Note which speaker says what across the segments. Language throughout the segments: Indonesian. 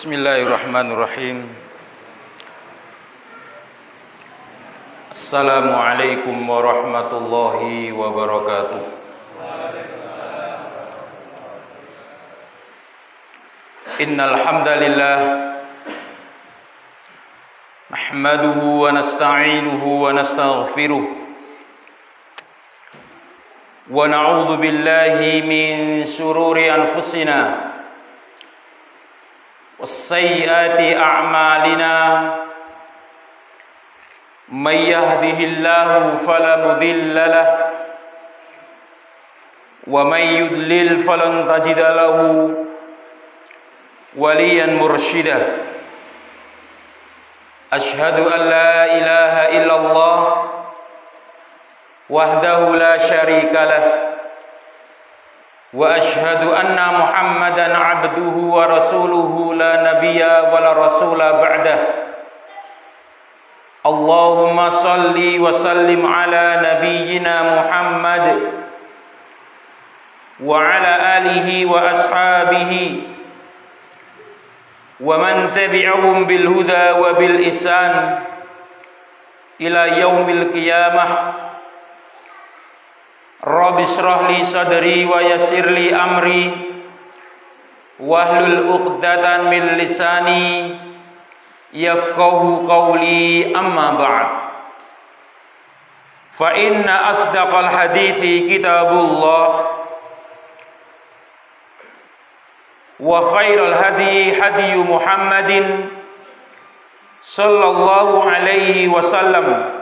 Speaker 1: Bismillahirrahmanirrahim. Assalamualaikum warahmatullahi wabarakatuh. Innal hamdalillah nahmaduhu wa nasta'inuhu wa nastaghfiruh wa na'udzu billahi min shururi anfusina wasayyiati a'malina may yahdihillahu fala mudilla lahu wa may yudlil falan tajida lahu waliyan mursyida. Asyhadu an la ilaha illallah wahdahu la syarika lah wa ashhadu anna Muhammadan abduhu wa rasuluhu la nabiyya wa la rasula ba'dah. Allahumma salli wa sallim ala nabiyyina Muhammad wa ala alihi wa ashabihi wa man tabi'ahum bil huda wa bil ihsan ila yaumil qiyamah. Rabbi shrah li sadri wa yassir li amri wahlul 'uqdatan min lisani yafqahu qawli, amma ba'd. Fa inna asdaqal hadithi kitabullah wa khairal hadi hadiyu Muhammadin sallallahu alaihi wasallam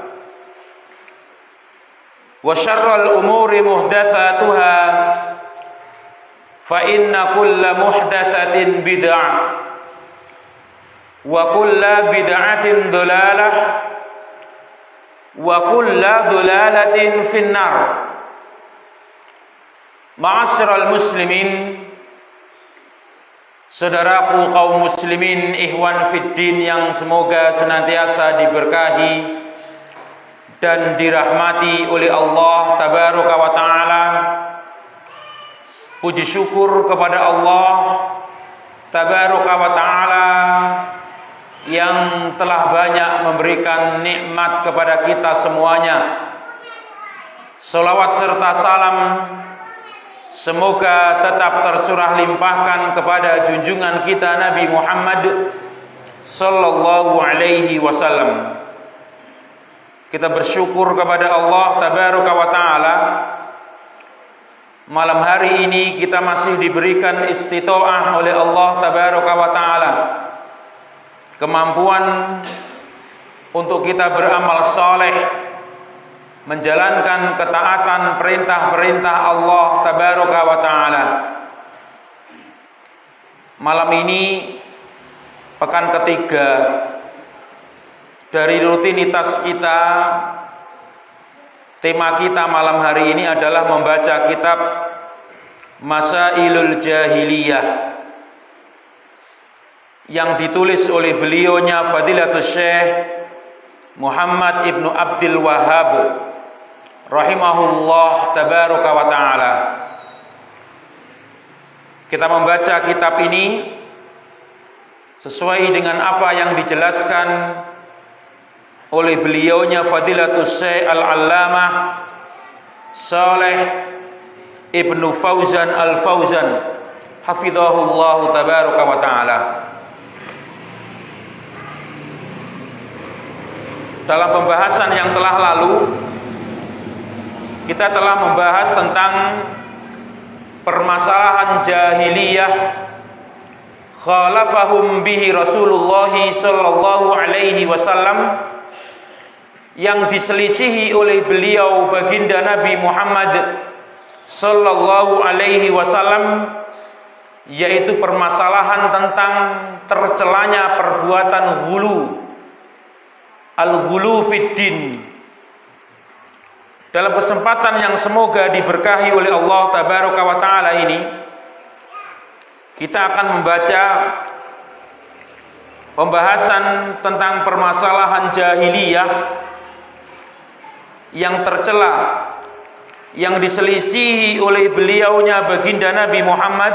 Speaker 1: wa syarrul umuri muhdatsatuha fa inna kulla muhdatsatin bid'ah wa kulla bid'atin dhalalah wa kulla dhalalatin finnar. Ma'asyiral muslimin, saudaraku kaum muslimin, ikhwan fiddin yang semoga senantiasa diberkahi dan dirahmati oleh Allah tabaraka wa ta'ala. Puji syukur kepada Allah tabaraka wa ta'ala yang telah banyak memberikan nikmat kepada kita semuanya. Salawat serta salam semoga tetap tercurah limpahkan kepada junjungan kita Nabi Muhammad sallallahu alaihi wasallam. Kita bersyukur kepada Allah tabaraka wa ta'ala, malam hari ini kita masih diberikan istita'ah oleh Allah tabaraka wa ta'ala, kemampuan untuk kita beramal saleh, menjalankan ketaatan perintah-perintah Allah tabaraka wa ta'ala. Malam ini pekan ketiga dari rutinitas kita. Tema kita malam hari ini adalah membaca kitab Masailul Jahiliyah yang ditulis oleh belionya Fadilatus Syekh Muhammad ibnu Abdul Wahhab rahimahullah tabaraka wa ta'ala. Kita membaca kitab ini sesuai dengan apa yang dijelaskan oleh beliaunya Fadilatus Syekh Al-Allamah Saleh Ibnu Fauzan Al-Fauzan hafizahullah tabaraka wa ta'ala. Dalam pembahasan yang telah lalu, kita telah membahas tentang permasalahan jahiliyah khalafahum bihi Rasulullah sallallahu alaihi wasallam, yang diselisihi oleh beliau baginda Nabi Muhammad sallallahu alaihi wasallam, yaitu permasalahan tentang tercelanya perbuatan ghulu, al-ghulu fid din. Dalam kesempatan yang semoga diberkahi oleh Allah tabaraka wa ta'ala ini, kita akan membaca pembahasan tentang permasalahan jahiliyah yang tercela, yang diselisihi oleh beliaunya baginda Nabi Muhammad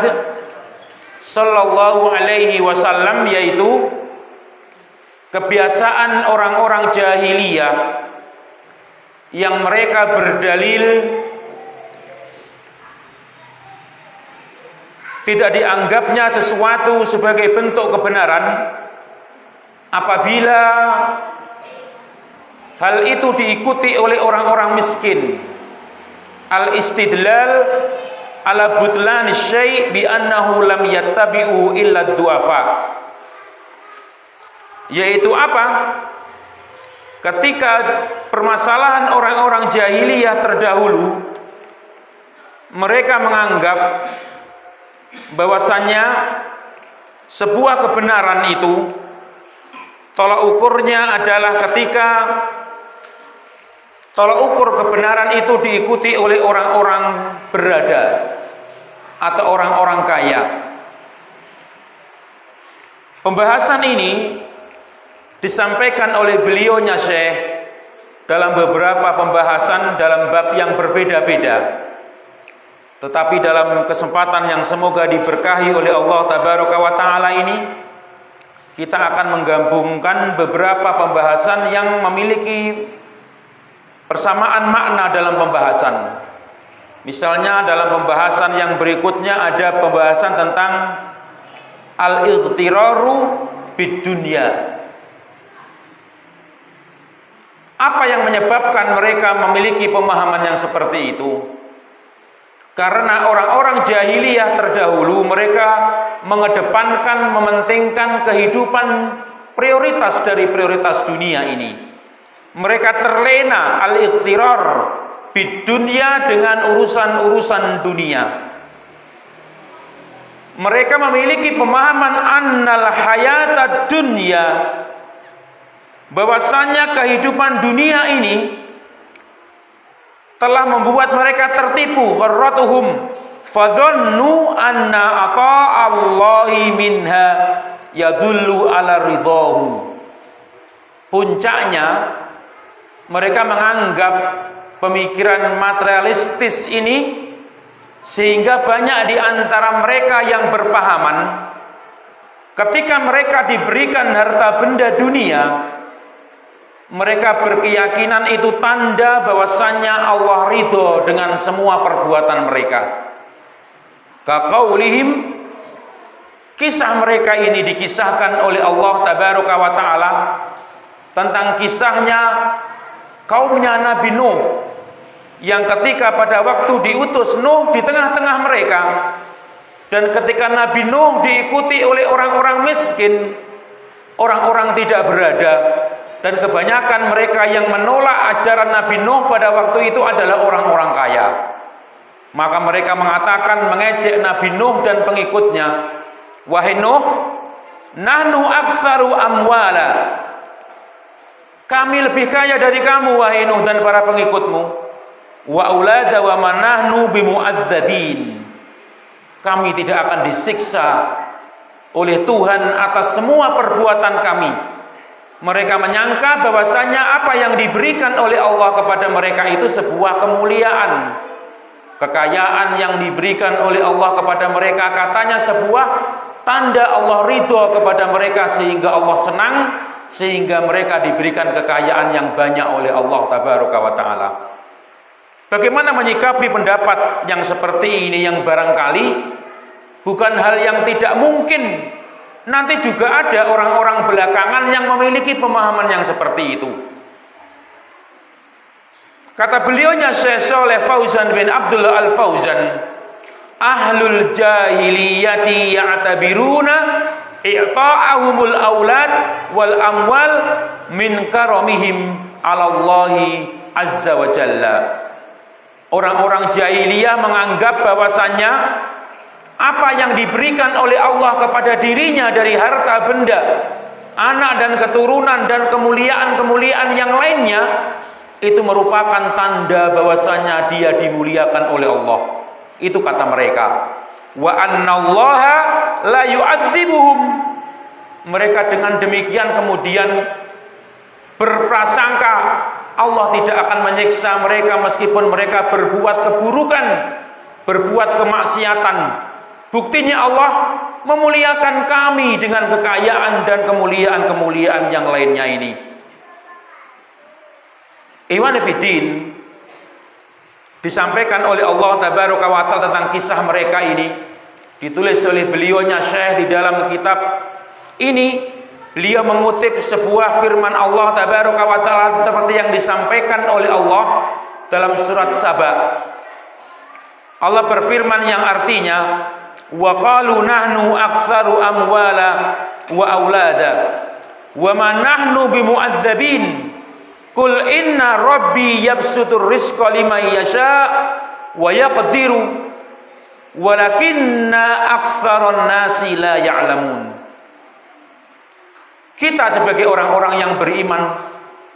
Speaker 1: sallallahu alaihi wasallam, yaitu kebiasaan orang-orang jahiliyah yang mereka berdalil tidak dianggapnya sesuatu sebagai bentuk kebenaran apabila hal itu diikuti oleh orang-orang miskin. Al-istidlal ala butlan syai' bi annahu lam yattabi'u illa du'afa. Yaitu apa? Ketika permasalahan orang-orang jahiliyah terdahulu, mereka menganggap bahwasannya sebuah kebenaran itu tolak ukurnya adalah ketika tolak ukur kebenaran itu diikuti oleh orang-orang berada atau orang-orang kaya. Pembahasan ini disampaikan oleh beliaunya Syekh dalam beberapa pembahasan dalam bab yang berbeda-beda. Tetapi dalam kesempatan yang semoga diberkahi oleh Allah Tabaraka wa Ta'ala ini, kita akan menggabungkan beberapa pembahasan yang memiliki persamaan makna dalam pembahasan. Misalnya dalam pembahasan yang berikutnya ada pembahasan tentang al-ightiraru bid-dunya. Apa yang menyebabkan mereka memiliki pemahaman yang seperti itu? Karena orang-orang jahiliyah terdahulu mereka mengedepankan, mementingkan kehidupan prioritas dari prioritas dunia ini. Mereka terlena al-ightirar bidunya dengan urusan-urusan dunia. Mereka memiliki pemahaman annal hayatad dunya, bahwasanya kehidupan dunia ini telah membuat mereka tertipu, gharratuhum fadhannu anna ata'allahi minha yadullu ala ridahu. Puncaknya mereka menganggap pemikiran materialistis ini sehingga banyak di antara mereka yang berpahaman ketika mereka diberikan harta benda dunia, mereka berkeyakinan itu tanda bahwasannya Allah ridho dengan semua perbuatan mereka. Kaqaulihim, kisah mereka ini dikisahkan oleh Allah Tabaraka wa Ta'ala tentang kisahnya kaumnya Nabi Nuh, yang ketika pada waktu diutus Nuh di tengah-tengah mereka, dan ketika Nabi Nuh diikuti oleh orang-orang miskin, orang-orang tidak berada, dan kebanyakan mereka yang menolak ajaran Nabi Nuh pada waktu itu adalah orang-orang kaya. Maka mereka mengatakan, mengejek Nabi Nuh dan pengikutnya, wahai Nuh, nahnu aktsaru amwala, kami lebih kaya dari kamu wahai Nuh dan para pengikutmu, wa aulada wa manahnu bimu'adzabin, kami tidak akan disiksa oleh Tuhan atas semua perbuatan kami. Mereka menyangka bahwasanya apa yang diberikan oleh Allah kepada mereka itu sebuah kemuliaan. Kekayaan yang diberikan oleh Allah kepada mereka katanya sebuah tanda Allah ridho kepada mereka, sehingga Allah senang, sehingga mereka diberikan kekayaan yang banyak oleh Allah Tabaraka wa Ta'ala. Bagaimana menyikapi pendapat yang seperti ini, yang barangkali bukan hal yang tidak mungkin nanti juga ada orang-orang belakangan yang memiliki pemahaman yang seperti itu. Kata beliaunya Syekh Shalih Fauzan bin Abdullah Al-Fauzan, ahlul jahiliyati ya'tabiruna i'ta'ahumul aulad wal amwal min karamihim 'ala Allahi azza wa jalla. Orang-orang jahiliyah menganggap bahwasannya apa yang diberikan oleh Allah kepada dirinya dari harta benda, anak dan keturunan dan kemuliaan-kemuliaan yang lainnya, itu merupakan tanda bahwasanya dia dimuliakan oleh Allah. Itu kata mereka. Wa annallaha la yu'adzibuhum. Mereka dengan demikian kemudian berprasangka Allah tidak akan menyiksa mereka meskipun mereka berbuat keburukan, berbuat kemaksiatan. Buktinya Allah memuliakan kami dengan kekayaan dan kemuliaan-kemuliaan yang lainnya ini. Ikhwan fiddin, disampaikan oleh Allah Tabaraka wa Ta'ala tentang kisah mereka ini, ditulis oleh beliaunya Syekh di dalam kitab ini. Beliau mengutip sebuah firman Allah Tabaraka wa Ta'ala seperti yang disampaikan oleh Allah dalam surat Saba. Allah berfirman yang artinya, wa qalu nahnu aktsaru amwala wa aulada wa ma nahnu bimu'adzabin qul inna rabbi yabsutur rizqa liman yasha wa yaqdiru walakinna aktsaran nasi la ya'lamun. Kita sebagai orang-orang yang beriman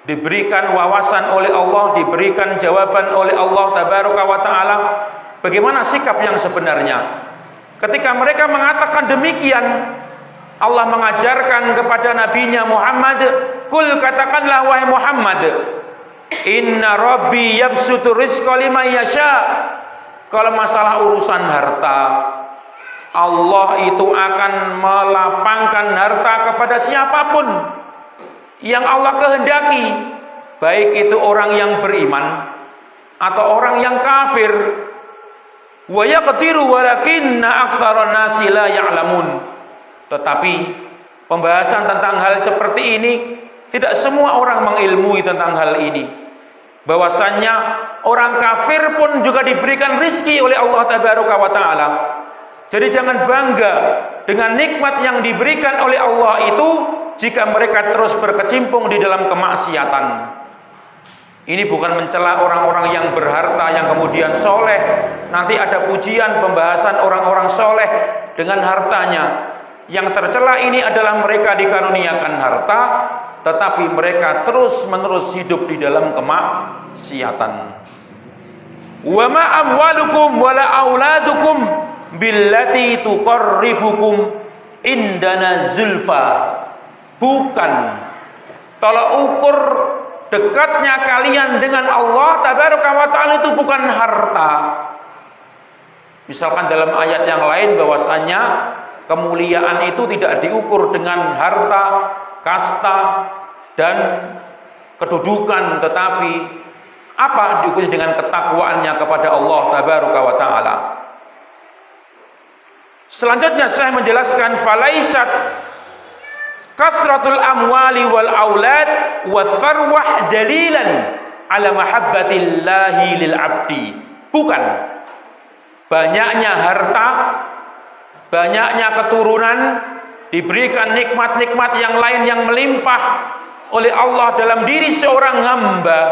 Speaker 1: diberikan wawasan oleh Allah, diberikan jawaban oleh Allah Tabaraka wa Ta'ala bagaimana sikap yang sebenarnya. Ketika mereka mengatakan demikian, Allah mengajarkan kepada nabinya Muhammad, kul, katakanlah wahai Muhammad, inna rabbi yabsutu rizqa liman yasha. Kalau masalah urusan harta, Allah itu akan melapangkan harta kepada siapapun yang Allah kehendaki, baik itu orang yang beriman atau orang yang kafir. Wa yaqdiru walakinna aktsaran nasi la ya'lamun. Tetapi pembahasan tentang hal seperti ini tidak semua orang mengilmui tentang hal ini. Bahwasannya orang kafir pun juga diberikan rizki oleh Allah Tabaraka wa Ta'ala. Jadi jangan bangga dengan nikmat yang diberikan oleh Allah itu jika mereka terus berkecimpung di dalam kemaksiatan. Ini bukan mencela orang-orang yang berharta yang kemudian soleh. Nanti ada pujian pembahasan orang-orang soleh dengan hartanya. Yang tercela ini adalah mereka dikaruniakan harta, tetapi mereka terus-menerus hidup di dalam kemaksiatan. Wa ma amwalukum wala auladukum billati tuqarribukum indana zulfa. Bukan tolak ukur dekatnya kalian dengan Allah Tabaraka wa Ta'ala itu bukan harta. Misalkan dalam ayat yang lain bahwasanya kemuliaan itu tidak diukur dengan harta, kasta, dan kedudukan, tetapi apa diukur dengan ketakwaannya kepada Allah Tabaraka wa Ta'ala. Selanjutnya saya menjelaskan falaisat kasratul amwali wal aulad wa tharwah dalilan ala mahabbatillahi lil abdi. Bukan banyaknya harta, banyaknya keturunan, diberikan nikmat-nikmat yang lain yang melimpah oleh Allah dalam diri seorang hamba,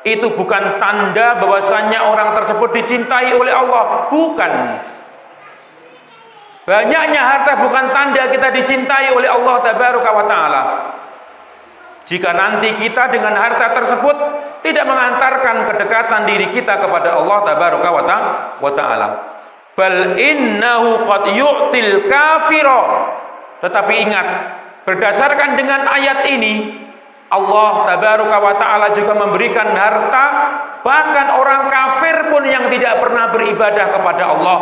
Speaker 1: itu bukan tanda bahwasannya orang tersebut dicintai oleh Allah. Bukan. Banyaknya harta bukan tanda kita dicintai oleh Allah Tabaraka wa Ta'ala. Jika nanti kita dengan harta tersebut tidak mengantarkan kedekatan diri kita kepada Allah Tabaraka wa Ta'ala. Bal innahu qad yu'til kafira. Tetapi ingat, berdasarkan dengan ayat ini, Allah Tabaraka wa Ta'ala juga memberikan harta. Bahkan orang kafir pun yang tidak pernah beribadah kepada Allah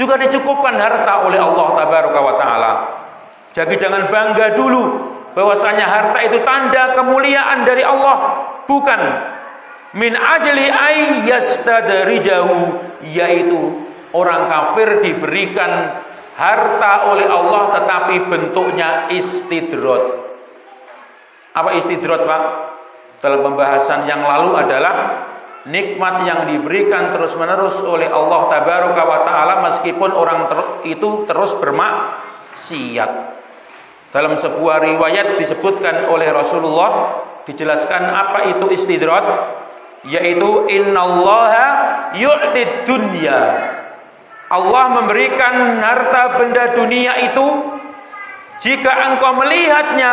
Speaker 1: juga dicukupkan harta oleh Allah Tabaraka wa Ta'ala. Jadi jangan bangga dulu bahwasanya harta itu tanda kemuliaan dari Allah. Bukan. Min ajli ay yastadrijahu, yaitu orang kafir diberikan harta oleh Allah tetapi bentuknya istidraj. Apa istidraj, Pak? Dalam pembahasan yang lalu adalah nikmat yang diberikan terus-menerus oleh Allah Tabaraka wa Ta'ala meskipun orang itu terus bermaksiat. Dalam sebuah riwayat disebutkan oleh Rasulullah, dijelaskan apa itu istidraj, yaitu innallaha yu'tid dunya. Allah memberikan harta benda dunia itu jika engkau melihatnya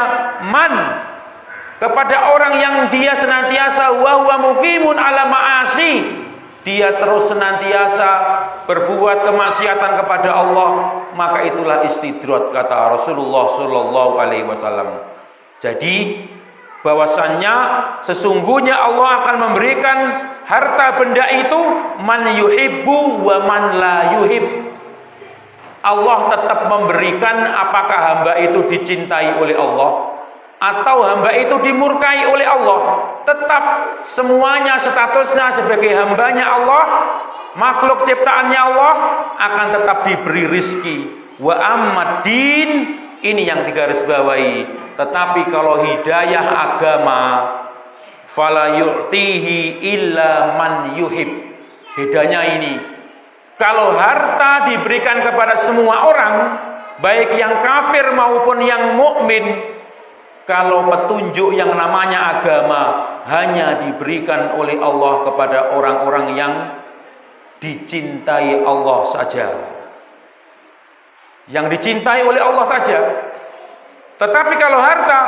Speaker 1: kepada orang yang dia senantiasa wa huwa muqimun ala ma'asi, dia terus senantiasa berbuat kemaksiatan kepada Allah, maka itulah istidraj, kata Rasulullah sallallahu alaihi wasallam. Jadi bahwasannya sesungguhnya Allah akan memberikan harta benda itu man yuhibbu wa man la yuhib. Allah tetap memberikan apakah hamba itu dicintai oleh Allah atau hamba itu dimurkai oleh Allah. Tetap semuanya statusnya sebagai hambanya Allah, makhluk ciptaannya Allah, akan tetap diberi rizki. Wa ammadin, ini yang digarisbawahi. Tetapi kalau hidayah agama, fala yu'tihi illa man yuhib. Bedanya ini, kalau harta diberikan kepada semua orang, baik yang kafir maupun yang mukmin, kalau petunjuk yang namanya agama hanya diberikan oleh Allah kepada orang-orang yang dicintai Allah saja. Yang dicintai oleh Allah saja. Tetapi kalau harta,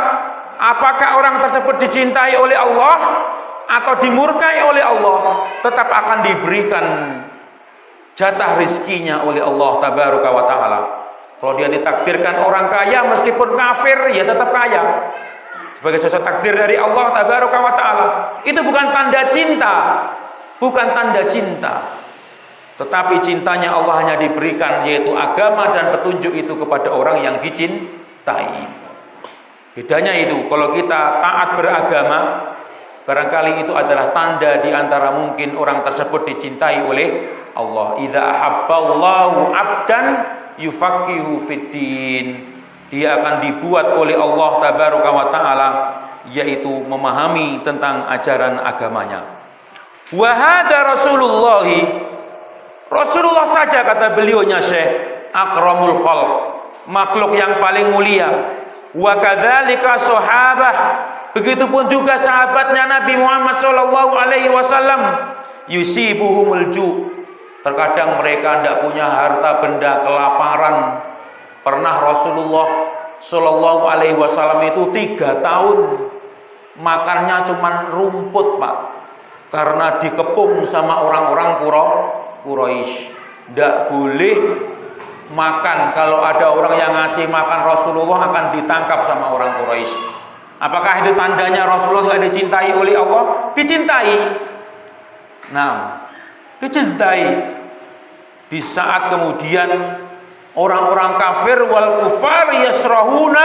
Speaker 1: apakah orang tersebut dicintai oleh Allah atau dimurkai oleh Allah, tetap akan diberikan jatah rizkinya oleh Allah tabaraka wa ta'ala. Kalau dia ditakdirkan orang kaya meskipun kafir, ya tetap kaya sebagai sesuatu takdir dari Allah tabaraka wa ta'ala. Itu bukan tanda cinta, bukan tanda cinta, tetapi cintanya Allah hanya diberikan, yaitu agama dan petunjuk itu kepada orang yang dicintai. Bedanya itu, kalau kita taat beragama, barangkali itu adalah tanda di antara mungkin orang tersebut dicintai oleh Allah. Idza ahabballahu 'abdan yufaqihu fiddin. Dia akan dibuat oleh Allah tabaraka wa taala, yaitu memahami tentang ajaran agamanya. Wa hadza Rasulullah saja, kata beliaunya Syekh, akramul khalq, makhluk yang paling mulia. Wa kadzalika sahabah, begitupun juga sahabatnya Nabi Muhammad sallallahu alaihi wasallam, yusibuhumul ju'. Terkadang mereka tidak punya harta benda, kelaparan. Pernah Rasulullah sallallahu alaihi wasallam itu 3 tahun makannya cuman rumput, Pak. Karena dikepung sama orang-orang Quraisy. Tidak boleh makan. Kalau ada orang yang ngasih makan Rasulullah, akan ditangkap sama orang Quraisy. Apakah itu tandanya Rasulullah tidak dicintai oleh Allah? Dicintai. Nah, dicintai. Di saat kemudian orang-orang kafir wal kufar yasrahuna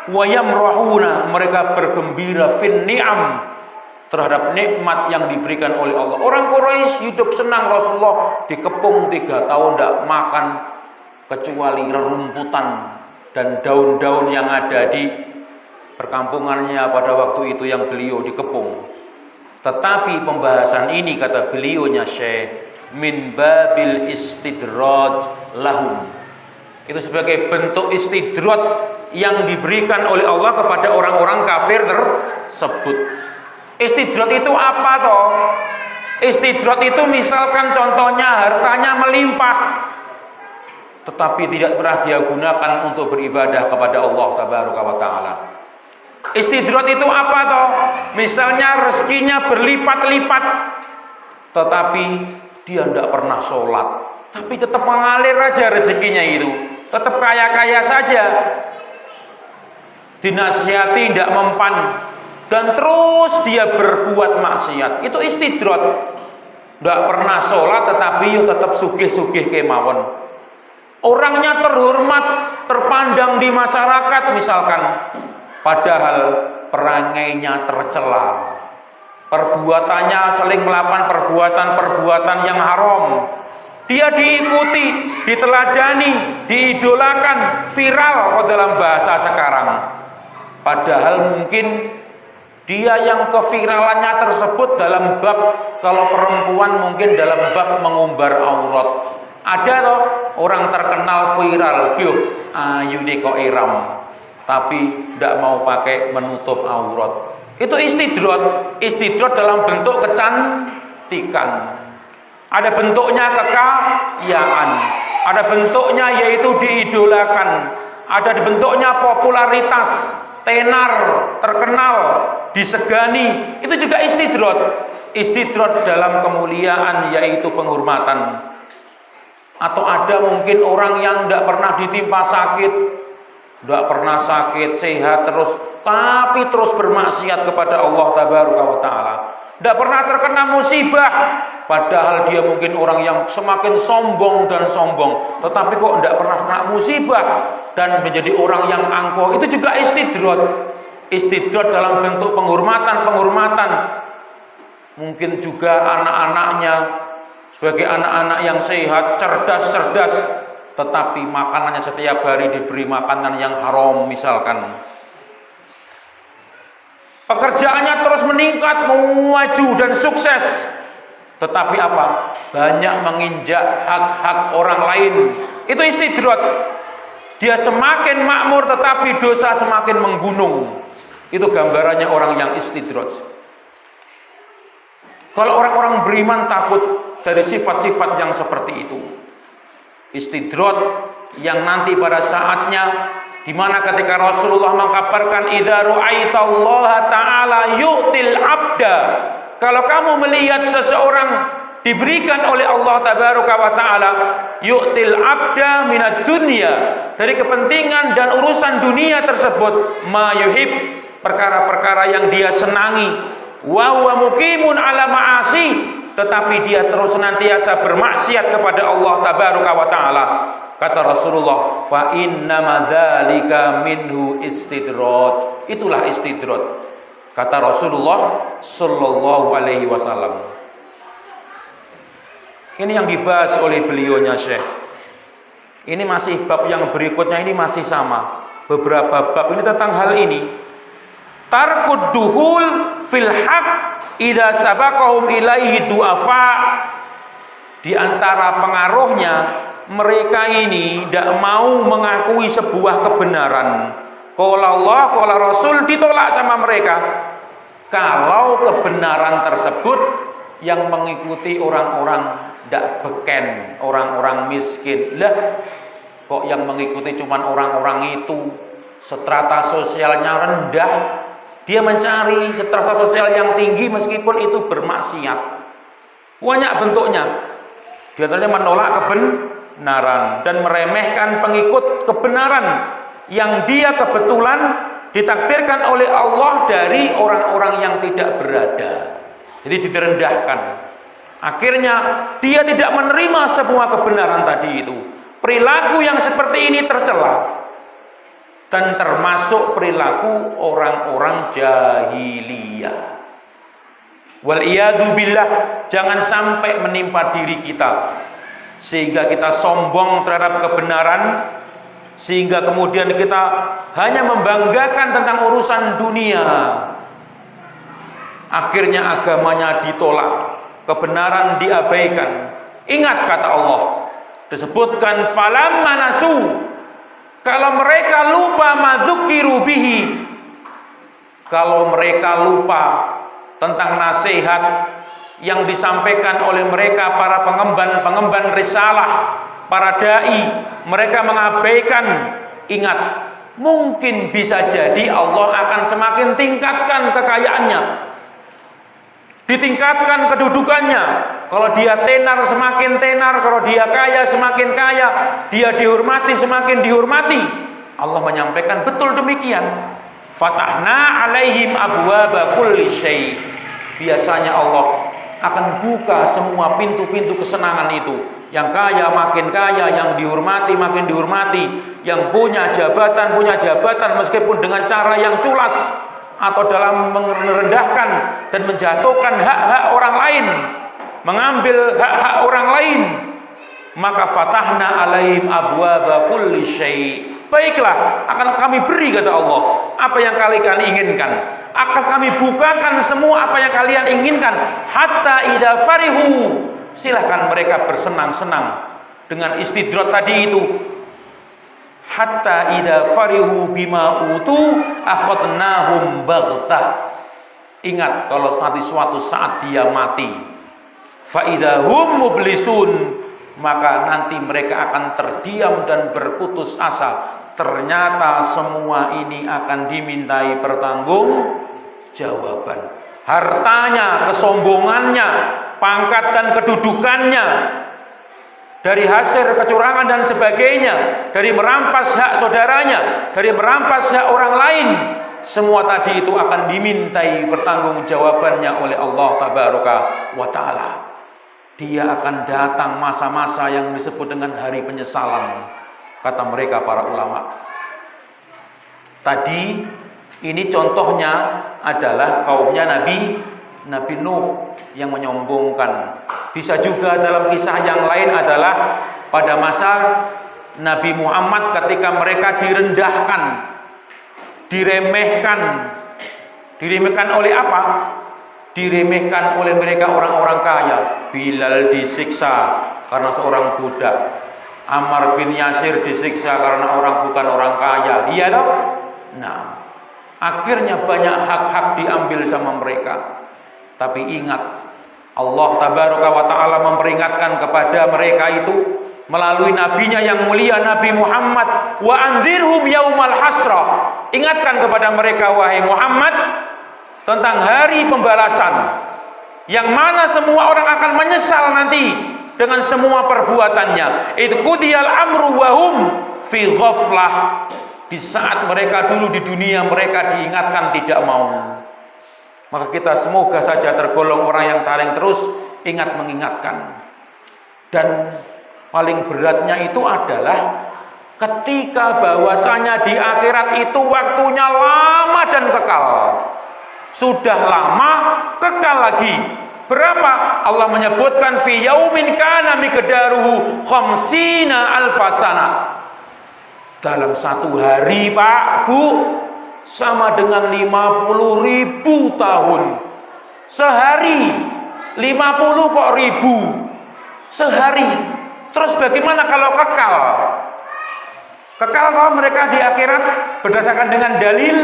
Speaker 1: wa yamrahuna, mereka bergembira fin ni'am, terhadap nikmat yang diberikan oleh Allah. Orang Quraisy hidup senang, Rasulullah dikepung 3 tahun tidak makan kecuali rerumputan dan daun-daun yang ada di perkampungannya pada waktu itu yang beliau dikepung. Tetapi pembahasan ini, kata beliaunya Syekh, min babil istidraj lahum, itu sebagai bentuk istidraj yang diberikan oleh Allah kepada orang-orang kafir tersebut. Istidraj itu apa toh? Istidraj itu misalkan contohnya hartanya melimpah, tetapi tidak pernah dia gunakan untuk beribadah kepada Allah tabaraka wa taala. Istidraj itu apa toh? Misalnya rezekinya berlipat-lipat, tetapi dia tidak pernah sholat, tapi tetap mengalir aja rezekinya itu, tetap kaya-kaya saja. Dinasihati tidak mempan, dan terus dia berbuat maksiat. Itu istidraj. Tidak pernah sholat, tetapi tetap sugih-sugih kemawon. Orangnya terhormat, terpandang di masyarakat misalkan, padahal perangainya tercela, perbuatannya saling melakukan perbuatan-perbuatan yang haram. Dia diikuti, diteladani, diidolakan, viral dalam bahasa sekarang. Padahal mungkin dia yang keviralannya tersebut dalam bab, kalau perempuan mungkin dalam bab mengumbar aurat. Ada loh orang terkenal viral, yuk ayu kok iram, tapi tidak mau pakai menutup aurat. Itu istidraj. Istidraj dalam bentuk kecantikan. Ada bentuknya kekayaan, ada bentuknya yaitu diidolakan, ada bentuknya popularitas, tenar, terkenal, disegani. Itu juga istidraj. Istidraj dalam kemuliaan, yaitu penghormatan. Atau ada mungkin orang yang tidak pernah ditimpa sakit, tidak pernah sakit, sehat terus, tapi terus bermaksiat kepada Allah tabaraka wa taala. Tidak pernah terkena musibah, padahal dia mungkin orang yang semakin sombong dan sombong, tetapi kok tidak pernah kena musibah dan menjadi orang yang angkuh. Itu juga istidrot. Istidrot dalam bentuk penghormatan. Mungkin juga anak-anaknya sebagai anak-anak yang sehat, cerdas, tetapi makanannya setiap hari diberi makanan yang haram misalkan. Pekerjaannya terus meningkat, maju dan sukses, tetapi apa? Banyak menginjak hak-hak orang lain. Itu istidrot. Dia semakin makmur tetapi dosa semakin menggunung. Itu gambarannya orang yang istidrot. Kalau orang-orang beriman takut dari sifat-sifat yang seperti itu. Istidrot yang nanti pada saatnya, di mana ketika Rasulullah mengkabarkan idza ra'aitallaha ta'ala yu'til 'abda, kalau kamu melihat seseorang diberikan oleh Allah tabaraka wa taala yu'til 'abda minad dunya, dari kepentingan dan urusan dunia tersebut, ma yuhib, perkara-perkara yang dia senangi, wa huwa muqimun ala ma'asi, tetapi dia terus senantiasa bermaksiat kepada Allah tabaraka wa taala. Kata Rasulullah, fa innama dzalika minhu istidrat. Itulah istidrat. Kata Rasulullah sallallahu alaihi wasallam. Ini yang dibahas oleh beliaunya Syekh. Ini masih bab yang berikutnya, ini masih sama. Beberapa bab ini tentang hal ini. Tarkud duhul fil haq idza sabaqahum ilaihi du'afa. Di antara pengaruhnya, mereka ini tidak mau mengakui sebuah kebenaran. Qala Allah, qala Rasul, ditolak sama mereka. Kalau kebenaran tersebut yang mengikuti orang-orang tidak beken, orang-orang miskin. Lah, kok yang mengikuti cuman orang-orang itu strata sosialnya rendah, dia mencari strata sosial yang tinggi meskipun itu bermaksiat. Banyak bentuknya. Di antaranya menolak kebenaran dan meremehkan pengikut kebenaran yang dia kebetulan ditakdirkan oleh Allah dari orang-orang yang tidak berada. Jadi direndahkan. Akhirnya dia tidak menerima semua kebenaran tadi itu. Perilaku yang seperti ini tercela dan termasuk perilaku orang-orang jahiliyah. Wal iyadzu billah, jangan sampai menimpa diri kita sehingga kita sombong terhadap kebenaran, sehingga kemudian kita hanya membanggakan tentang urusan dunia. Akhirnya agamanya ditolak, kebenaran diabaikan. Ingat kata Allah, disebutkan falamma nasu, kalau mereka lupa madzukiru bihi, kalau mereka lupa tentang nasihat yang disampaikan oleh mereka para pengemban risalah, para dai, mereka mengabaikan. Ingat, mungkin bisa jadi Allah akan semakin tingkatkan kekayaannya, ditingkatkan kedudukannya. Kalau dia tenar semakin tenar, kalau dia kaya semakin kaya, dia dihormati semakin dihormati. Allah menyampaikan betul demikian. Fatahna alaihim abwaba kulli syai. Biasanya Allah akan buka semua pintu-pintu kesenangan itu. Yang kaya makin kaya, yang dihormati makin dihormati, yang punya jabatan meskipun dengan cara yang culas atau dalam merendahkan dan menjatuhkan hak-hak orang lain, mengambil hak-hak orang lain. Maka fatahna alaihim abwaba kulli syai. Baiklah, akan kami beri, kata Allah, apa yang kalian inginkan. Akan kami bukakan semua apa yang kalian inginkan. Hatta idza farihu, silahkan mereka bersenang-senang dengan istidrat tadi itu. Hatta idza farihu bima utu akhadnahum baghtah. Ingat, kalau nanti suatu saat dia mati, fa idza hum mublisun, maka nanti mereka akan terdiam dan berputus asa. Ternyata semua ini akan dimintai pertanggungjawaban. Hartanya, kesombongannya, pangkat dan kedudukannya, dari hasil kecurangan dan sebagainya, dari merampas hak saudaranya, dari merampas hak orang lain, semua tadi itu akan dimintai pertanggungjawabannya oleh Allah tabaraka wa taala. dia akan datang masa-masa yang disebut dengan hari penyesalan, kata mereka para ulama. Tadi ini contohnya adalah kaumnya Nabi Nuh yang menyombongkan. Bisa juga dalam kisah yang lain adalah pada masa Nabi Muhammad ketika mereka direndahkan, diremehkan oleh apa? Diremehkan oleh mereka orang-orang kaya. Bilal disiksa karena seorang budak. Ammar bin Yasir disiksa karena bukan orang kaya. Iya toh? Nah, akhirnya banyak hak-hak diambil sama mereka. Tapi ingat, Allah Tabaraka wa Ta'ala memperingatkan kepada mereka itu melalui nabinya yang mulia Nabi Muhammad, wa anzirhum yaumal hasrah. Ingatkan kepada mereka wahai Muhammad tentang hari pembalasan, yang mana semua orang akan menyesal nanti dengan semua perbuatannya. Itu qudiyal amru wa hum fi ghaflah. Di saat mereka dulu di dunia mereka diingatkan tidak mau. Maka kita semoga saja tergolong orang yang saling terus ingat mengingatkan. Dan paling beratnya itu adalah ketika bahwasanya di akhirat itu waktunya lama dan kekal. Sudah lama, kekal lagi. Berapa? Allah menyebutkan fi yaumin kana miqdaruhu khamsina alfasana. Dalam satu hari, Pak, Bu, sama dengan 50.000 tahun. Sehari 50 kok ribu sehari. Terus bagaimana kalau kekal? Kekal kalau mereka di akhirat berdasarkan dengan dalil,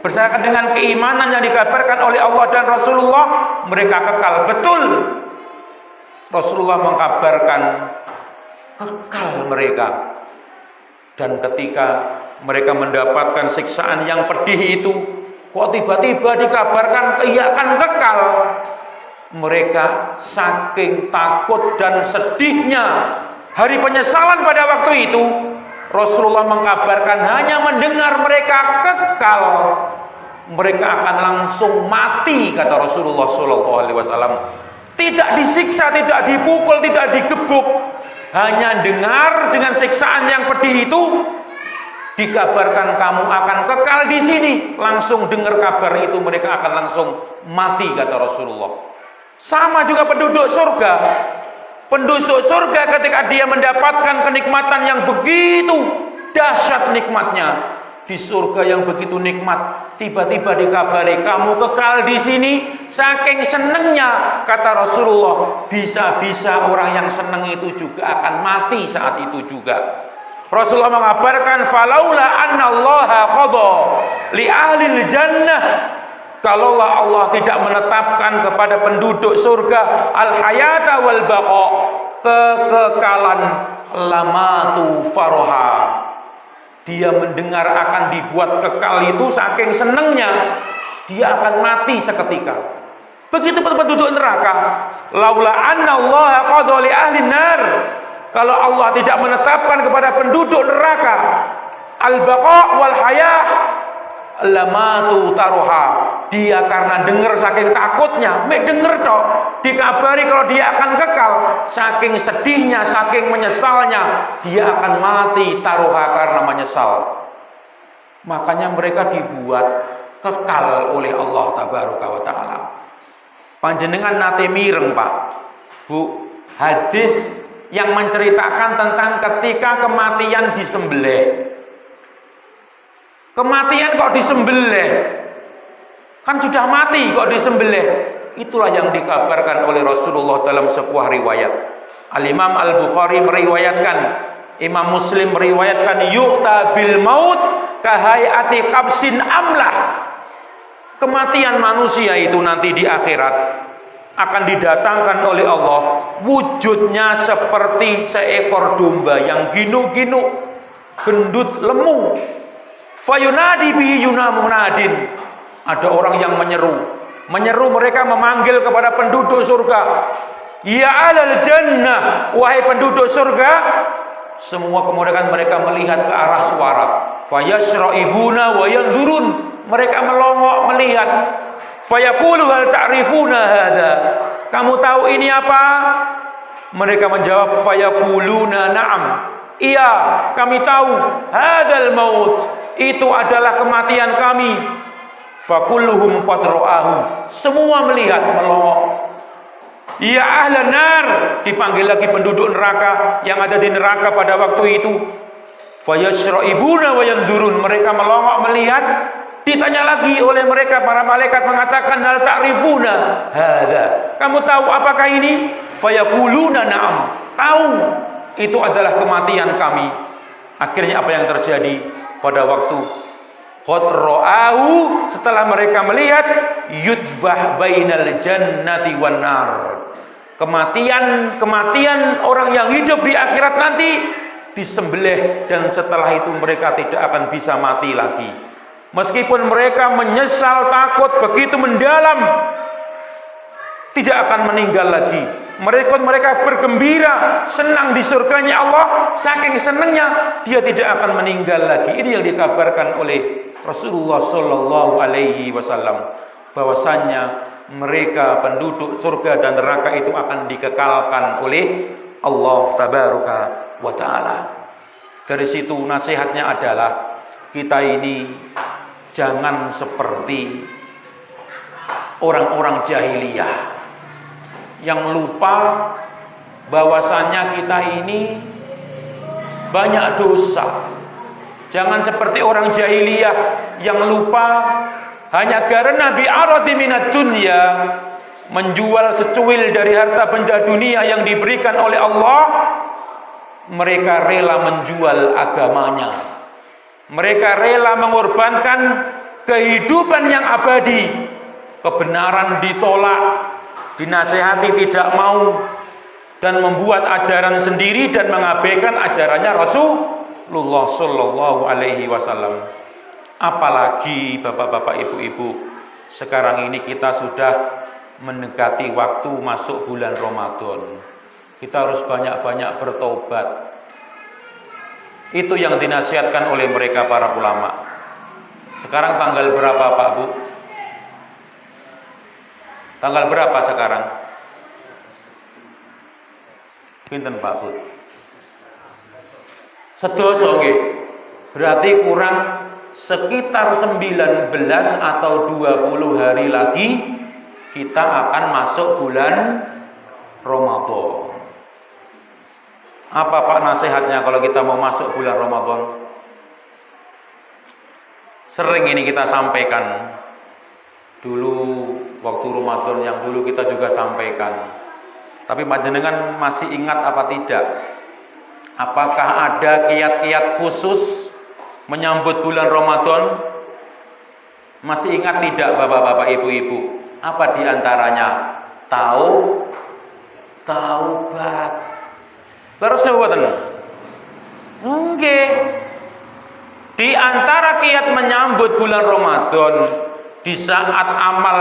Speaker 1: berdasarkan dengan keimanan yang dikabarkan oleh Allah dan Rasulullah, mereka kekal. Betul, Rasulullah mengkabarkan kekal mereka. Dan ketika mereka mendapatkan siksaan yang pedih itu, kok tiba-tiba dikabarkan akan kekal. Mereka saking takut dan sedihnya hari penyesalan pada waktu itu, Rasulullah mengkabarkan hanya mendengar mereka kekal, mereka akan langsung mati, kata Rasulullah SAW. Tidak disiksa, tidak dipukul, tidak digebuk, hanya dengar dengan siksaan yang pedih itu, dikabarkan kamu akan kekal di sini. Langsung dengar kabar itu mereka akan langsung mati, kata Rasulullah. Sama juga penduduk surga. Penduduk surga ketika dia mendapatkan kenikmatan yang begitu dahsyat nikmatnya, di surga yang begitu nikmat, tiba-tiba dikabari kamu kekal di sini. Saking senengnya, kata Rasulullah, bisa-bisa orang yang seneng itu juga akan mati saat itu juga. Rasulullah mengabarkan falaula annallaha qadha li ahlil jannah, kalaulah Allah tidak menetapkan kepada penduduk surga al-hayata wal baqa, kekekalan, lamatu faraha, dia mendengar akan dibuat kekal itu saking senengnya, dia akan mati seketika. Begitu penduduk neraka, laula annallaha qadha li ahli nar, kalau Allah tidak menetapkan kepada penduduk neraka al-baqa wal hayah, lamatu taruha, dia karena dengar saking takutnya, denger toh dikabari kalau dia akan kekal, saking sedihnya, saking menyesalnya, dia akan mati taruha karena menyesal. Makanya mereka dibuat kekal oleh Allah Tabaraka wa Ta'ala. Panjenengan nate mireng, Pak, Bu, hadis yang menceritakan tentang ketika kematian disembelih. Kematian kok disembelih? Kan sudah mati kok disembelih? Itulah yang dikabarkan oleh Rasulullah dalam sebuah riwayat. Al-Imam Al-Bukhari meriwayatkan, Imam Muslim meriwayatkan, yu'ta bil maut kahayati qabsin amlah. Kematian manusia itu nanti di akhirat akan didatangkan oleh Allah, wujudnya seperti seekor domba yang ginu-ginu, gendut, lemu. Fayunadi bihi yunamunadin, ada orang yang menyeru mereka, memanggil kepada penduduk surga, ya alal jannah, wahai penduduk surga. Semua kemudian mereka melihat ke arah suara, fayasra'ibuna wa yanzurun, mereka melongok melihat. Fayaqulu hal ta'rifuna hadza, kamu tahu ini apa? Mereka menjawab, fayaquluna na'am. Iya, kami tahu. Hadzal maut, itu adalah kematian kami. Fakulluhum qad ra'ahu. Semua melihat, melongo. Ya ahlan nar, dipanggil lagi penduduk neraka yang ada di neraka pada waktu itu. Fayashra'ibuna wa yanzurun. Mereka melongo melihat. Ditanya lagi oleh mereka, para malaikat mengatakan, hal ta'rifuna hadza. Kamu tahu apakah ini? Fayaquluna na'am. Tahu, itu adalah kematian kami. Akhirnya apa yang terjadi pada waktu qad ra'ahu, setelah mereka melihat, yudbah bainal jannati wan nar. Kematian orang yang hidup di akhirat nanti disembelih, dan setelah itu mereka tidak akan bisa mati lagi. Meskipun mereka menyesal, takut begitu mendalam, tidak akan meninggal lagi. Mereka bergembira, senang di surganya Allah. Saking senangnya dia tidak akan meninggal lagi. Ini yang dikabarkan oleh Rasulullah Shallallahu Alaihi Wasallam, bahwasannya mereka penduduk surga dan neraka itu akan dikekalkan oleh Allah Tabaraka wa Ta'ala. Dari situ nasihatnya adalah kita ini jangan seperti orang-orang jahiliyah yang lupa bahwasannya kita ini banyak dosa. Jangan seperti orang jahiliyah yang lupa hanya karena bi'aradi minad dunya, menjual secuil dari harta benda dunia yang diberikan oleh Allah, mereka rela menjual agamanya. Mereka rela mengorbankan kehidupan yang abadi. Kebenaran ditolak, dinasehati tidak mau, dan membuat ajaran sendiri dan mengabaikan ajarannya Rasulullah Shallallahu Alaihi Wasallam. Apalagi bapak-bapak, ibu-ibu, sekarang ini kita sudah mendekati waktu masuk bulan Ramadan. Kita harus banyak-banyak bertobat. Itu yang dinasihatkan oleh mereka para ulama. Sekarang tanggal berapa Pak Bu? Tanggal berapa sekarang? Pinten Pak Bu? Sedoso nggih. Berarti kurang sekitar 19 atau 20 hari lagi kita akan masuk bulan Ramadan. Apa Pak nasihatnya kalau kita mau masuk bulan Ramadan? Sering ini kita sampaikan. Dulu waktu Ramadan yang dulu kita juga sampaikan. Tapi panjenengan masih ingat apa tidak? Apakah ada kiat-kiat khusus menyambut bulan Ramadan? Masih ingat tidak bapak-bapak, ibu-ibu? Apa diantaranya? Taubat. Terus buatan? Nggih. Di antara kiat menyambut bulan Ramadan, di saat amal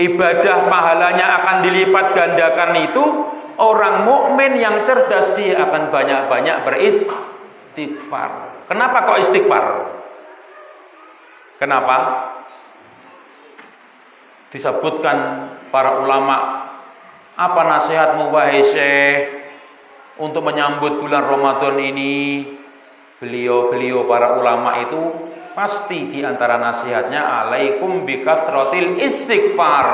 Speaker 1: ibadah pahalanya akan dilipat gandakan itu, orang mukmin yang cerdas dia akan banyak-banyak beristighfar. Kenapa kok istighfar? Kenapa? Disebutkan para ulama, apa nasihatmu wahai Syekh untuk menyambut bulan Ramadan ini? Beliau para ulama itu pasti di antara nasihatnya, alaikum bikathratil istighfar.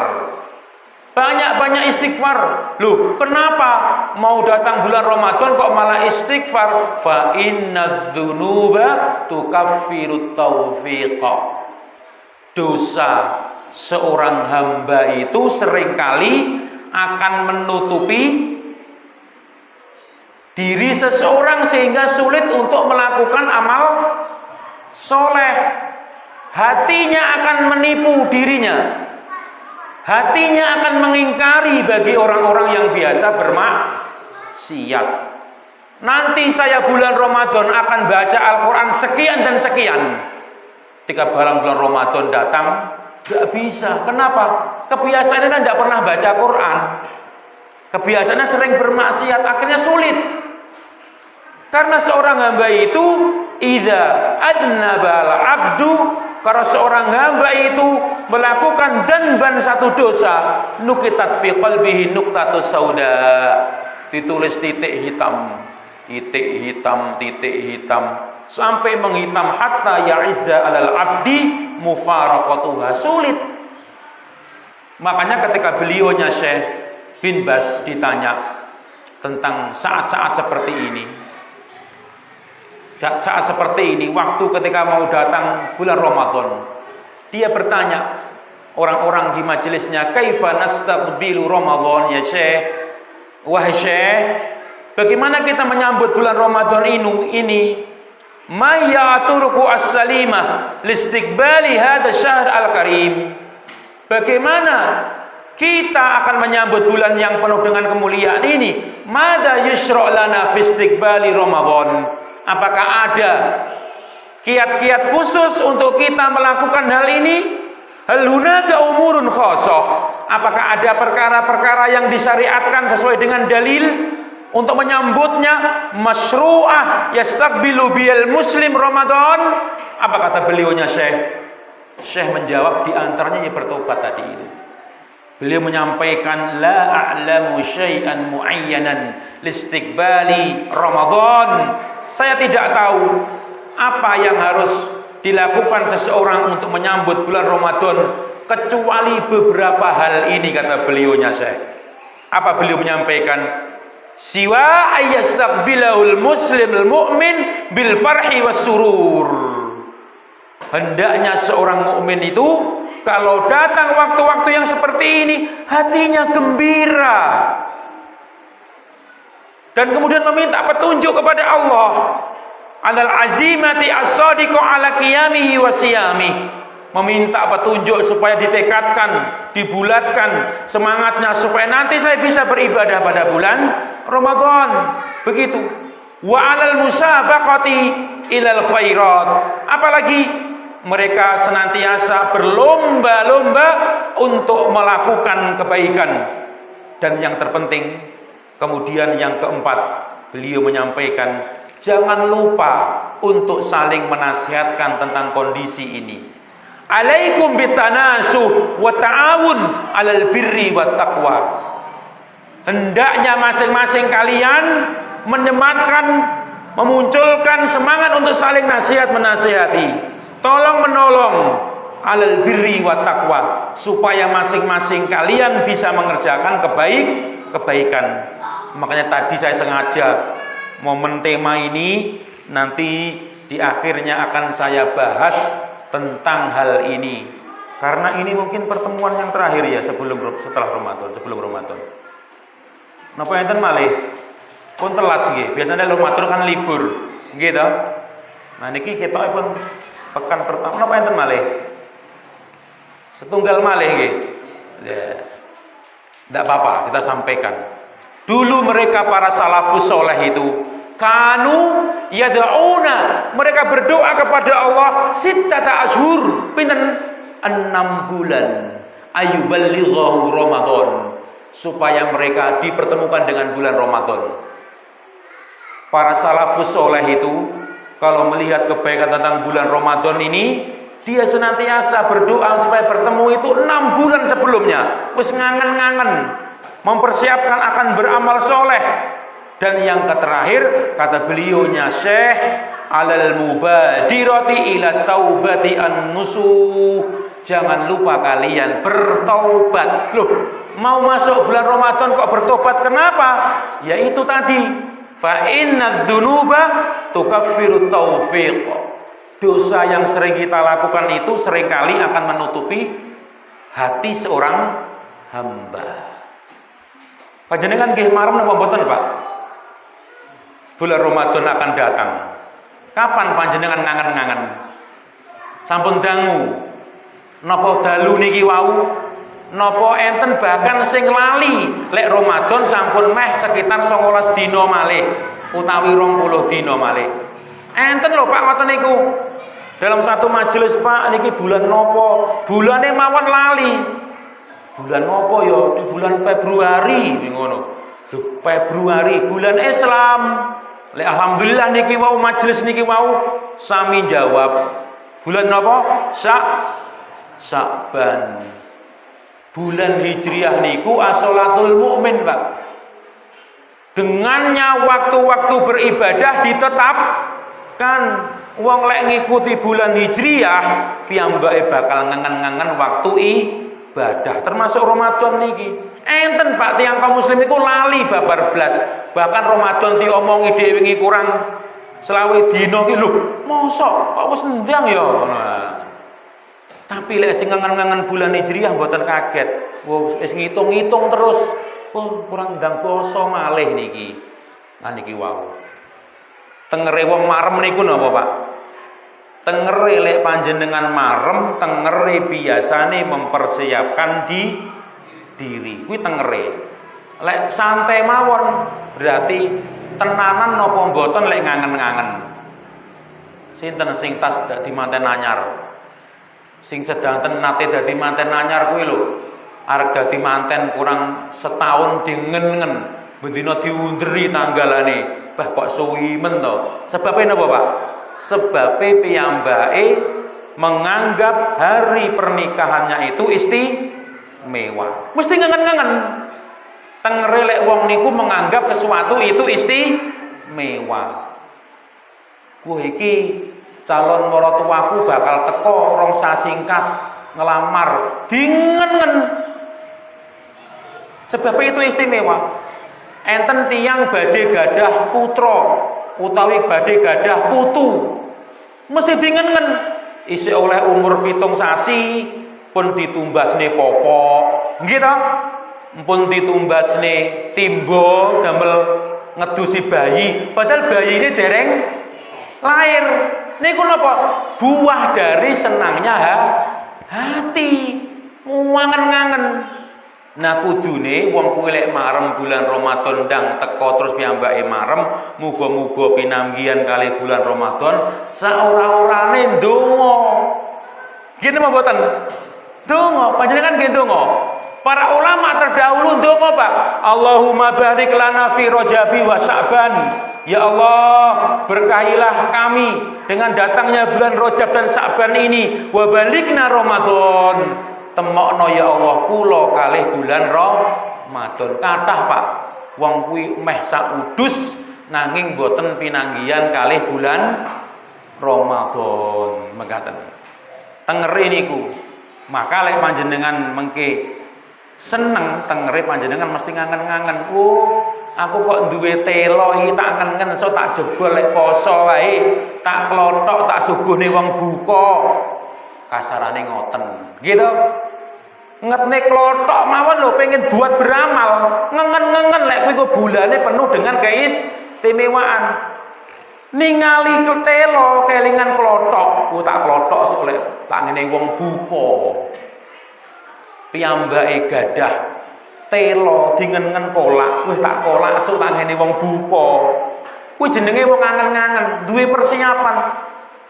Speaker 1: Banyak-banyak istighfar. Loh, kenapa mau datang bulan Ramadan kok malah istighfar? Fa innadz-dzunuba tukaffirut taufiqa. Dosa seorang hamba itu seringkali akan menutupi diri seseorang sehingga sulit untuk melakukan amal soleh. Hatinya akan menipu dirinya. Hatinya akan mengingkari bagi orang-orang yang biasa bermaksiat. Nanti saya bulan Ramadan akan baca Al-Quran sekian dan sekian. Ketika bulan Ramadan datang, gak bisa. Kenapa? Kebiasaannya kan tidak pernah baca Quran. Kebiasaannya sering bermaksiat, akhirnya sulit. Karena seorang hamba itu idza adnaba al-abdu, Kalau seorang hamba itu melakukan dzanban satu dosa, nukitat fi qalbihi nuqtatus sauda, ditulis titik hitam, sampai menghitam hatta ya'izza 'alal 'abdi mufaraqatuha, sulit. Makanya ketika beliaunya Syekh bin Baz ditanya tentang saat-saat seperti ini, waktu ketika mau datang bulan Ramadan, dia bertanya orang-orang di majelisnya, kaifa nastaqbilu Ramadan ya Syekh, wahai Syekh, bagaimana kita menyambut bulan Ramadan ini? Ma ya'turuku as-salimah listiqbali hadha syahr al-karim. Bagaimana kita akan menyambut bulan yang penuh dengan kemuliaan ini? Mada yushra' lana fi istiqbali Ramadan. Apakah ada kiat-kiat khusus untuk kita melakukan hal ini? Hal hunaka umurun khassah. Apakah ada perkara-perkara yang disyariatkan sesuai dengan dalil untuk menyambutnya? Masyru'ah yastaqbilu bil muslim Ramadan. Apa kata beliaunya Syekh? Syekh menjawab, di antaranya yang bertobat tadi itu. Beliau menyampaikan, la a'lamu syai'an mu'ayyanan listiqbali Ramadan. Saya tidak tahu apa yang harus dilakukan seseorang untuk menyambut bulan Ramadan kecuali beberapa hal ini, kata beliaunya Syekh. Apa beliau menyampaikan? Siwa ayyastaqbilahul muslimul mu'min bil farhi was surur. Hendaknya seorang mukmin itu kalau datang waktu-waktu yang seperti ini, hatinya gembira dan kemudian meminta petunjuk kepada Allah. Alal azimati as-sadiqu ala qiyamihi wa siyami. Meminta petunjuk supaya ditekadkan, dibulatkan semangatnya supaya nanti saya bisa beribadah pada bulan Ramadan. Begitu. Wa alal musabaqati ilal khairat. Apalagi mereka senantiasa berlomba-lomba untuk melakukan kebaikan. Dan yang terpenting, kemudian yang keempat, beliau menyampaikan, jangan lupa untuk saling menasihatkan tentang kondisi ini. Alaikum bitanasuh wa ta'awun 'alal birri wat taqwa. Hendaknya masing-masing kalian menyematkan, memunculkan semangat untuk saling nasihat menasihati, tolong menolong 'alal birri wat taqwa, supaya masing-masing kalian bisa mengerjakan kebaikan. Makanya tadi saya sengaja momen tema ini nanti di akhirnya akan saya bahas tentang hal ini, karena ini mungkin pertemuan yang terakhir ya sebelum Ramadan. Napa enten malih pun telas nggih. Biasanya Ramadan kan libur, nggih to. Nah niki ketoke pun pekan pertama napa enten malih? Setunggal malih nggih. Ya. Enggak apa-apa, kita sampaikan. Dulu mereka para salafus soleh itu kanu yad'una, mereka berdoa kepada Allah sittata ashur, pinten 6 bulan, ayuballighahu Ramadan, supaya mereka dipertemukan dengan bulan Ramadan. Para salafus soleh itu kalau melihat kebaikan tentang bulan Ramadan ini, dia senantiasa berdoa supaya bertemu itu 6 bulan sebelumnya, wis ngangen-ngangen mempersiapkan akan beramal soleh. Dan yang terakhir kata beliaunya Syekh, alal mubadirati ila taubati an-nusuh, jangan lupa kalian bertaubat. Loh, mau masuk bulan Ramadan kok bertobat, kenapa? Ya itu tadi, fa inna dzunuba tukaffiru taufiq. Dosa yang sering kita lakukan itu seringkali akan menutupi hati seorang hamba. Panjenengan nggih marem napa mboten, Pak? Bulan Ramadan akan datang. Kapan panjenengan ngangen-ngangen? Sampun dangu. Napa dalu niki wau? Napa enten bahkan sing lali lek Ramadan sampun meh sekitar 19 dina malih utawi 20 dina malih. Enten lho Pak ngoten niku. Dalam satu majelis, Pak, niki bulan napa? Bulane mawon lali. Bulan napa ya? Di bulan Februari ngono. Februari bulan Islam. Alhamdulillah niki wau majelis niki wau sami jawab Bulan apa? Sya'ban. Bulan Hijriah niku as-sholatul mukmin, Pak. Dengannya waktu-waktu beribadah ditetapkan. Wong lek ngikuti bulan Hijriah, piyambake bakal ngangen-ngangen waktu ibadah, termasuk Ramadan niki. Enten Pak tiyang kaum muslim iku lali babar blas. Bahkan Ramadan diomongi dhewe wingi kurang selawe dina ki lho, mosok kok wis ndang ya ngono. Tapi lek sing ngangen-ngangen bulan Hijriah mboten kaget. Wis ngitung-ngitung terus. Oh, kurang ndang poso malih niki. Nah niki wau. Tengere wong marem niku napa, Pak? Tengere lek panjenengan marem, tengere biasane mempersiapkan diri. Kuwi tengere. Lek santai mawon berarti tenanan napa mboten lek ngangen-ngangen. Sinten sing tas dadi manten anyar? Sing sedanten nate dadi manten anyar kuwi lho. Arep dadi manten kurang setahun dingen-ngen. Bendina diunderi tanggalane. Bah kok suwimen to. Sebabe napa, Pak? Sebabe piyambake menganggap hari pernikahannya itu istimewa. Mesti ngangen-ngangen. Tengere lek wong niku menganggap sesuatu itu istimewa. Wah iki calon maratuwaku bakal teko rong sasingkas ngelamar dingen-ngen. Sebab itu istimewa. Enten tiyang badhe gadah putra utawi badhe gadah putu. Mesti dingen-ngen. Isih oleh umur 7 sasi pun ditumbasne popok. Nggih ta? Pun ditumbasne timbo damel ngedusi bayi, padahal bayi ini dereng lahir. Niku napa? Buah dari senangnya hati, ngangen-ngangen. Nah kudune wong kuwi lek marem bulan Ramadan ndang teko terus piyambake marem, muga-muga pinanggihan kali bulan Ramadan saora-orane ndonga. Gini apa mboten? Ndonga, panjenengan nggih ndonga. Para ulama terdahulu ndonga, Pak. Allahumma barik lana fi Rajabi wa Sya'ban. Ya Allah, berkahilah kami dengan datangnya bulan Rajab dan Sya'ban ini. Wa balikna Ramadan. Temokno ya Allah kula kalih bulan Ramadan. Kathah, Pak. Wong kuwi meh sak udus nanging boten pinanggihan kalih bulan Ramadan. Mekaten. Tengere niku. Maka lek panjenengan mengke seneng tengere panjenengan mesti ngangen-ngangen. Oh, aku kok duwe telo iki tak ngangen so tak jebol lek poso wae, tak klothok tak suguhne wong buka. Kasarane ngoten. Gitu. Ngetne klothok mawon lho pengen buat beramal. Ngengen-ngengen lek kuwi kok bulane penuh dengan keistimewaan. Ningali telo kelingan klothok, ku tak klothok sok lek tak ngene wong buka. Piyambake gadah telo dingen-ngen kolak, wis tak kolak sok tak ngene wong buka. Kuwi jenenge wong angen-angen, duwe persiapan.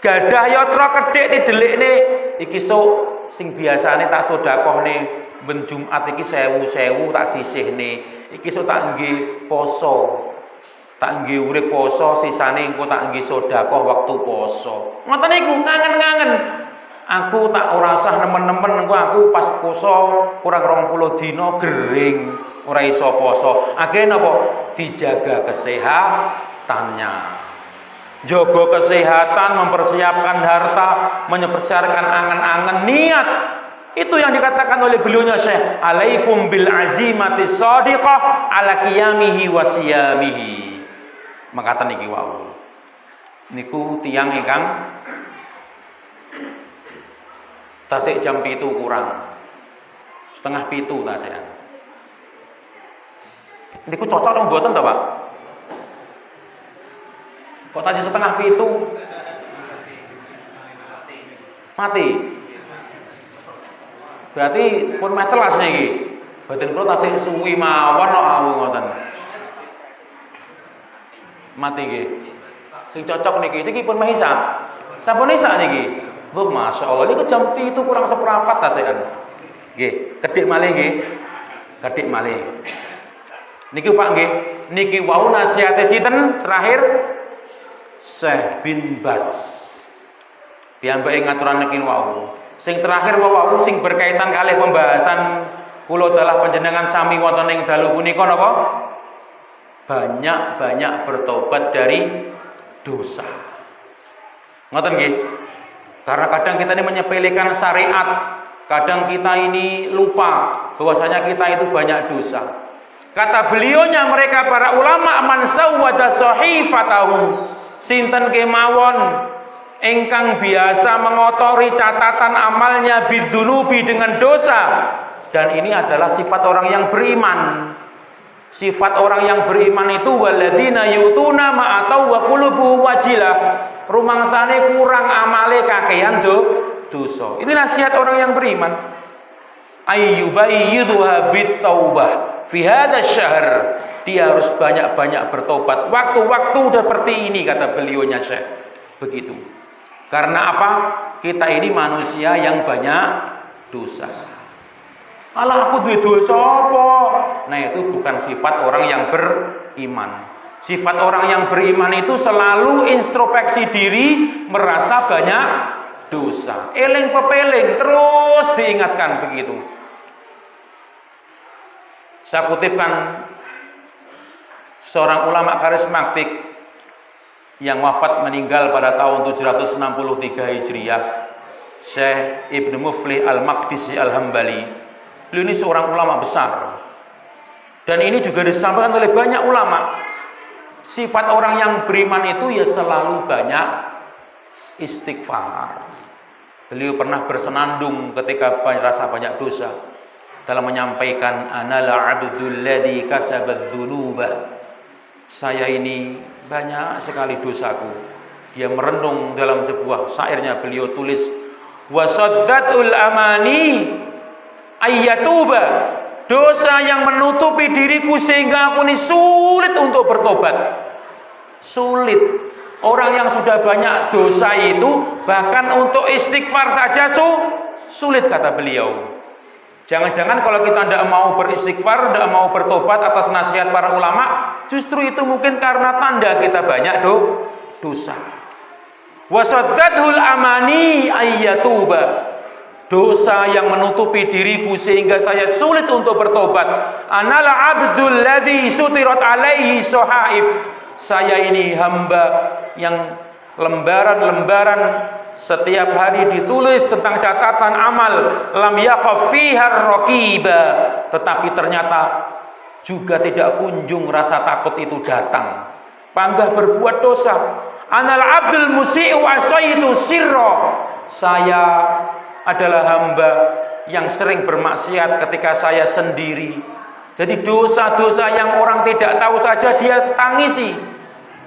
Speaker 1: Gadah yatra kedhik didelikne iki sok sing biasane tak sedekahne ben Jumat iki 1000 tak sisihne. Iki sok tak nggih poso. Tak nggih urip poso, sisane engko tak nggih sedekah waktu poso. Ngoten niku ngangen-ngangen. Aku tak ora usah nemen-nemen engko aku pas poso kurang 20 dina gering, ora iso poso. Akhire napa? Dijaga kesehatannya. Jaga kesehatan, mempersiapkan harta, mempersiapkan angan-angan niat. Itu yang dikatakan oleh beliaunya Syekh, alaikum bil azimati shadiqah ala qiyamihi wa siyamihi. Makaten niki wau. Niku tiyang ingkang tasik jam 7 kurang. Setengah 7 tasekan. Niku cocok nang mboten to, Pak? Kok tasik setengah 7? Mati. Berarti pun meh telas niki. Batin kula tasik suwi mawon kok aku ngoten. Mati nggih. Sing cocok niki pun meh isa. Sampun isa niki. Wah, Masya Allah, ini jam 7 kurang seperempat tasekan. Nggih, kedhik malih nggih. Kedhik malih. Niki Pak nggih, niki wau nasihate sinten terakhir? Syekh bin Bas. Piyambake ngaturan niki wau. Sing terakhir wau sing berkaitan kalih pembahasan kula dalah panjenengan sami wonten ing dalu punika napa? Banyak-banyak bertobat dari dosa. Ngoten nggih. Karena kadang kita ini menyepelekan syariat, kadang kita ini lupa bahwasanya kita itu banyak dosa. Kata beliaunya mereka para ulama, man sawwada sahifatahum, sinten kemawon engkang biasa mengotori catatan amalnya bidzunubi dengan dosa, dan ini adalah sifat orang yang beriman. Sifat orang yang beriman itu walladzina yu'tuna ma atau wa qulubuhum wajilah, rumangsane kurang amale kakean dosa. Ini nasihat orang yang beriman. Ayyubayyidha bitaubah fi hadzal syahr, dia harus banyak-banyak bertobat waktu-waktu seperti ini, kata beliaunya Syekh. Begitu. Karena apa? Kita ini manusia yang banyak dosa. Alah aku duwe dosa apa? Nah, itu bukan sifat orang yang beriman. Sifat orang yang beriman itu selalu introspeksi diri, merasa banyak dosa. Eling pepeling terus diingatkan begitu. Saya kutipkan seorang ulama karismatik yang wafat meninggal pada tahun 763 Hijriah, Syekh Ibnu Muflih Al-Maqdisi Al-Hambali. Beliau ini seorang ulama besar. Dan ini juga disampaikan oleh banyak ulama. Sifat orang yang beriman itu ya selalu banyak istighfar. Beliau pernah bersenandung ketika merasa banyak dosa dalam menyampaikan anala abdul ladzi kasabadz dzunuba. Saya ini banyak sekali dosaku. Dia merenung dalam sebuah syairnya, beliau tulis wasaddatul amani ayyatuba, dosa yang menutupi diriku sehingga aku ini sulit untuk bertobat. Sulit. Orang yang sudah banyak dosa itu bahkan untuk istighfar saja sulit, kata beliau. Jangan-jangan kalau kita tidak mau beristighfar, tidak mau bertobat atas nasihat para ulama, justru itu mungkin karena tanda kita banyak dosa. Wasaddatul amani ayyatuba, dosa yang menutupi diriku sehingga saya sulit untuk bertobat. Anala abdul ladzi sutirat alaihi sohaif, saya ini hamba yang lembaran-lembaran setiap hari ditulis tentang catatan amal, lam yaqaf fiha raqiba, tetapi ternyata juga tidak kunjung rasa takut itu datang. Panggah berbuat dosa. Anal abdul musii'u asaitu sirra, saya adalah hamba yang sering bermaksiat ketika saya sendiri. Jadi dosa-dosa yang orang tidak tahu saja dia tangisi.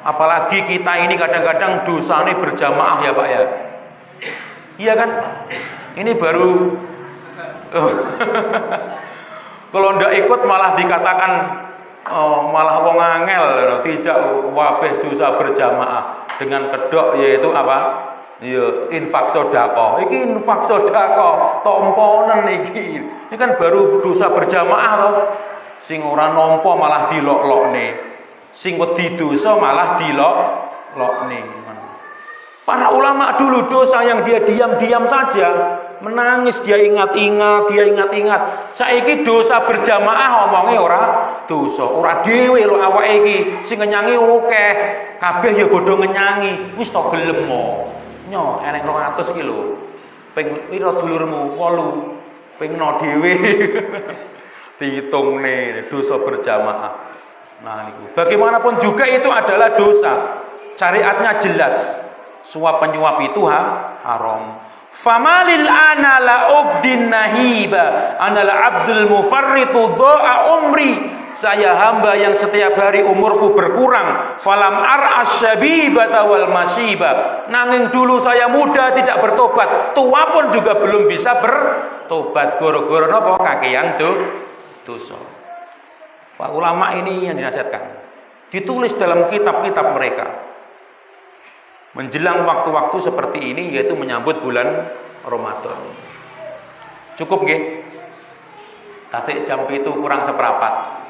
Speaker 1: Apalagi kita ini kadang-kadang dosa ini berjamaah ya Pak ya. Iya kan? Ini baru kalau ndak ikut malah dikatakan malah wong angel, tidak wabeh dosa berjamaah dengan kedok, yaitu apa? Ya infak sedekah. Iki infak sedekah tomponen iki. Ini kan baru dosa berjamaah loh. Sing ora nampa malah dilok-lokne. Sing wedi dosa malah dilok-lokne. Para ulama dulu dosa yang dia diam-diam saja, menangis dia ingat-ingat. Saiki dosa berjamaah omongnya ora dosa, ora dhewe lho awake iki sing ngenyangi akeh, kabeh ya bodho ngenyangi. Wis to gelem mo. Nyo eneng 200 ki lho. Ping pira dulurmu? 8. Ping no dhewe. Dihitungne dosa berjamaah. Nah niku. Bagaimanapun juga itu adalah dosa. Syariatnya jelas. Suap penyuap itu haram. Famalil ana la ubdin nahiba anala abdul mufarritu dha'a umri, saya hamba yang setiap hari umurku berkurang. Falam ar'as syabibata wal masiba, nanging dulu saya muda tidak bertobat, tua pun juga belum bisa bertobat gara-gara napa kakean dosa. Pak ulama ini yang dinasihatkan, ditulis dalam kitab-kitab mereka. Menjelang waktu-waktu seperti ini, yaitu menyambut bulan Ramadan. Cukup nggih? Tasik jam itu kurang seperempat.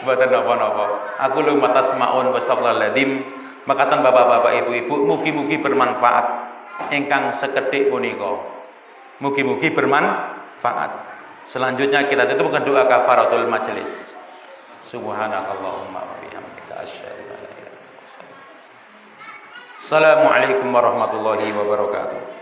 Speaker 1: Mboten napa-napa. Aku lu matasmaun wastaghfirullahaladzim Makatan bapak-bapak, ibu-ibu, mugi-mugi bermanfaat ingkang sekedhik punika. Mugi-mugi bermanfaat. Selanjutnya kita tutup dengan doa kafaratul majelis. Subhanakallahumma wa bihamdika asyhadu an la ilaha illa anta astaghfiruka wa atubu ilaik. Assalamualaikum warahmatullahi wabarakatuh.